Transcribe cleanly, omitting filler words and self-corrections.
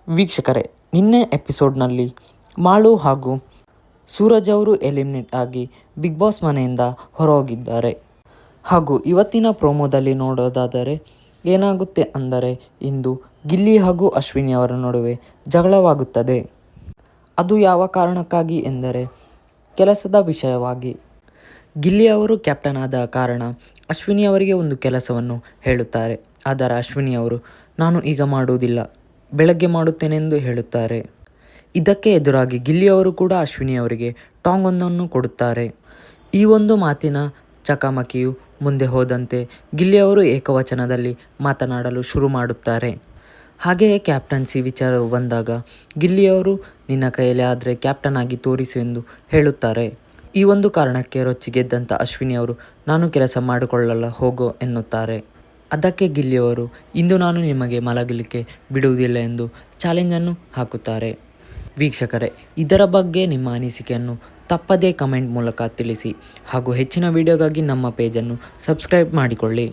ವೀಕ್ಷಕರೇ, ನಿನ್ನೆ ಎಪಿಸೋಡ್ನಲ್ಲಿ ಮಾಳು ಹಾಗೂ ಸೂರಜ್ ಅವರು ಎಲಿಮಿನೇಟ್ ಆಗಿ ಬಿಗ್ ಬಾಸ್ ಮನೆಯಿಂದ ಹೊರಹೋಗಿದ್ದಾರೆ. ಹಾಗೂ ಇವತ್ತಿನ ಪ್ರೋಮೋದಲ್ಲಿ ನೋಡೋದಾದರೆ ಏನಾಗುತ್ತೆ ಅಂದರೆ ಇಂದು ಗಿಲ್ಲಿ ಹಾಗೂ ಅಶ್ವಿನಿ ಅವರ ನಡುವೆ ಜಗಳವಾಗುತ್ತದೆ. ಅದು ಯಾವ ಕಾರಣಕ್ಕಾಗಿ ಎಂದರೆ ಕೆಲಸದ ವಿಷಯವಾಗಿ. ಗಿಲ್ಲಿ ಅವರು ಕ್ಯಾಪ್ಟನ್ ಆದ ಕಾರಣ ಅಶ್ವಿನಿ ಅವರಿಗೆ ಒಂದು ಕೆಲಸವನ್ನು ಹೇಳುತ್ತಾರೆ. ಆದರೆ ಅಶ್ವಿನಿ ಅವರು ನಾನು ಈಗ ಮಾಡುವುದಿಲ್ಲ, ಬೆಳಗ್ಗೆ ಮಾಡುತ್ತೇನೆಂದು ಹೇಳುತ್ತಾರೆ. ಇದಕ್ಕೆ ಎದುರಾಗಿ ಗಿಲ್ಲಿ ಅವರು ಕೂಡ ಅಶ್ವಿನಿ ಅವರಿಗೆ ಟಾಂಗ್ ಒಂದನ್ನು ಕೊಡುತ್ತಾರೆ. ಈ ಒಂದು ಮಾತಿನ ಚಕಮಕಿಯು ಮುಂದೆ ಹೋದಂತೆ ಗಿಲ್ಲಿ ಅವರು ಏಕವಚನದಲ್ಲಿ ಮಾತನಾಡಲು ಶುರು ಮಾಡುತ್ತಾರೆ. ಹಾಗೆಯೇ ಕ್ಯಾಪ್ಟನ್ಸಿ ವಿಚಾರವು ಬಂದಾಗ ಗಿಲ್ಲಿಯವರು ನಿನ್ನ ಕೈಯಲ್ಲಿ ಆದರೆ ಕ್ಯಾಪ್ಟನ್ ಆಗಿ ತೋರಿಸು ಎಂದು ಹೇಳುತ್ತಾರೆ. ಈ ಒಂದು ಕಾರಣಕ್ಕೆ ರೊಚ್ಚಿಗೆದ್ದಂಥ ಅಶ್ವಿನಿ ಅವರು ನಾನು ಕೆಲಸ ಮಾಡಿಕೊಳ್ಳಲ್ಲ ಹೋಗೋ ಎನ್ನುತ್ತಾರೆ. ಅದಕ್ಕೆ ಗಿಲ್ಲಿಯವರು ಇಂದು ನಾನು ನಿಮಗೆ ಮಲಗಲಿಕ್ಕೆ ಬಿಡುವುದಿಲ್ಲ ಎಂದು ಚಾಲೆಂಜನ್ನು ಹಾಕುತ್ತಾರೆ. ವೀಕ್ಷಕರೇ, ಇದರ ಬಗ್ಗೆ ನಿಮ್ಮ ಅನಿಸಿಕೆಯನ್ನು ತಪ್ಪದೇ ಕಮೆಂಟ್ ಮೂಲಕ ತಿಳಿಸಿ ಹಾಗೂ ಹೆಚ್ಚಿನ ವಿಡಿಯೋಗಾಗಿ ನಮ್ಮ ಪೇಜನ್ನು ಸಬ್ಸ್ಕ್ರೈಬ್ ಮಾಡಿಕೊಳ್ಳಿ.